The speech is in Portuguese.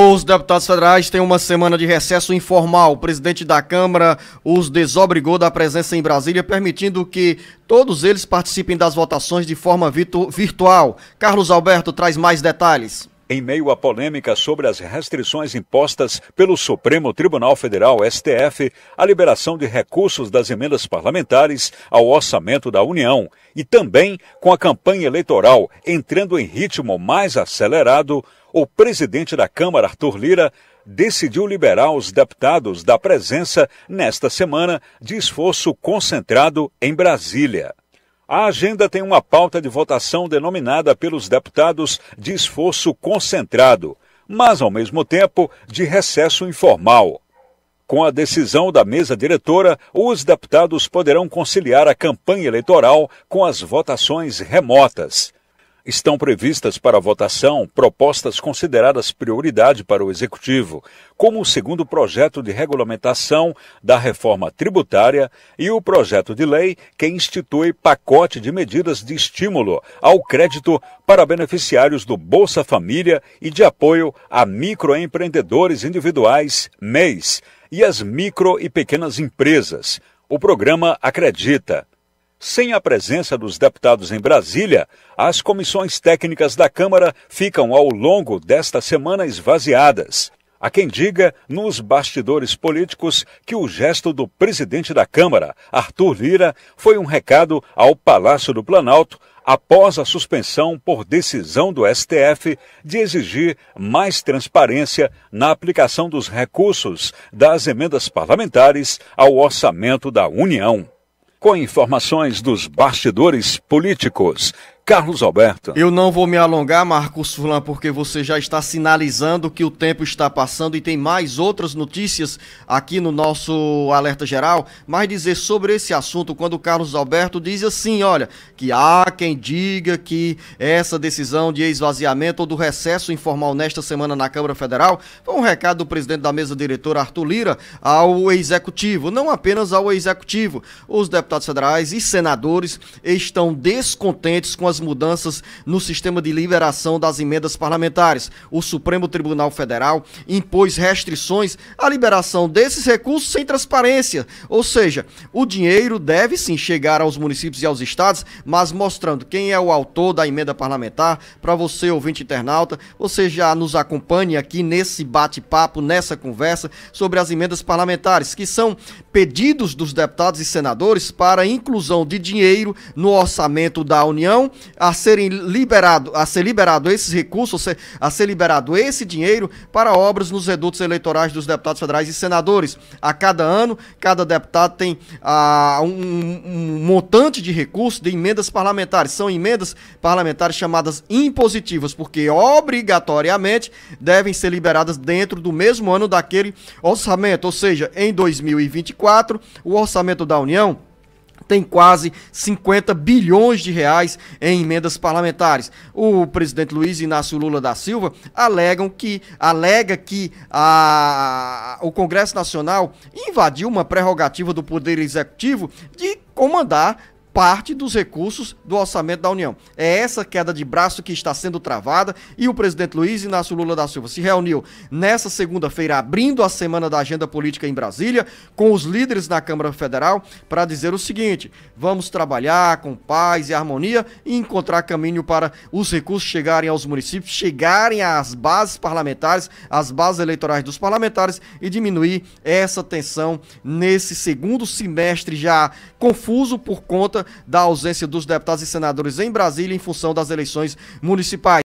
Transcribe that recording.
Os deputados federais têm uma semana de recesso informal. O presidente da Câmara os desobrigou da presença em Brasília, permitindo que todos eles participem das votações de forma virtual. Carlos Alberto traz mais detalhes. Em meio à polêmica sobre as restrições impostas pelo Supremo Tribunal Federal, STF, a liberação de recursos das emendas parlamentares ao orçamento da União e também com a campanha eleitoral entrando em ritmo mais acelerado, o presidente da Câmara, Arthur Lira, decidiu liberar os deputados da presença nesta semana de esforço concentrado em Brasília. A agenda tem uma pauta de votação denominada pelos deputados de esforço concentrado, mas ao mesmo tempo de recesso informal. Com a decisão da mesa diretora, os deputados poderão conciliar a campanha eleitoral com as votações remotas. Estão previstas para a votação propostas consideradas prioridade para o Executivo, como o segundo projeto de regulamentação da reforma tributária e o projeto de lei que institui pacote de medidas de estímulo ao crédito para beneficiários do Bolsa Família e de apoio a microempreendedores individuais, MEIs, e as micro e pequenas empresas. O programa Acredita. Sem a presença dos deputados em Brasília, as comissões técnicas da Câmara ficam ao longo desta semana esvaziadas. Há quem diga, nos bastidores políticos, que o gesto do presidente da Câmara, Arthur Lira, foi um recado ao Palácio do Planalto após a suspensão por decisão do STF de exigir mais transparência na aplicação dos recursos das emendas parlamentares ao orçamento da União. Com informações dos bastidores políticos, Carlos Alberto. Eu não vou me alongar, Marcos Furlan, porque você já está sinalizando que o tempo está passando e tem mais outras notícias aqui no nosso Alerta Geral, mas dizer sobre esse assunto, quando o Carlos Alberto diz assim, olha, que há quem diga que essa decisão de esvaziamento ou do recesso informal nesta semana na Câmara Federal foi um recado do presidente da mesa diretora, Arthur Lira, ao Executivo, não apenas ao Executivo. Os deputados federais e senadores estão descontentes com as mudanças no sistema de liberação das emendas parlamentares. O Supremo Tribunal Federal impôs restrições à liberação desses recursos sem transparência, ou seja, o dinheiro deve sim chegar aos municípios e aos estados, mas mostrando quem é o autor da emenda parlamentar. Para você, ouvinte internauta, você já nos acompanhe aqui nesse bate-papo, nessa conversa sobre as emendas parlamentares, que são pedidos dos deputados e senadores para a inclusão de dinheiro no orçamento da União, a ser liberado esses recursos, a ser liberado esse dinheiro para obras nos redutos eleitorais dos deputados federais e senadores. A cada ano, cada deputado tem um montante de recursos de emendas parlamentares. São emendas parlamentares chamadas impositivas, porque obrigatoriamente devem ser liberadas dentro do mesmo ano daquele orçamento, ou seja, em 2024, o orçamento da União tem quase 50 bilhões de reais em emendas parlamentares. O presidente Luiz Inácio Lula da Silva alega que o Congresso Nacional invadiu uma prerrogativa do Poder Executivo de comandar parte dos recursos do orçamento da União. É essa queda de braço que está sendo travada e o presidente Luiz Inácio Lula da Silva se reuniu nessa segunda-feira, abrindo a semana da agenda política em Brasília, com os líderes na Câmara Federal, para dizer o seguinte: vamos trabalhar com paz e harmonia e encontrar caminho para os recursos chegarem aos municípios, chegarem às bases parlamentares, às bases eleitorais dos parlamentares e diminuir essa tensão nesse segundo semestre já confuso por conta da ausência dos deputados e senadores em Brasília em função das eleições municipais.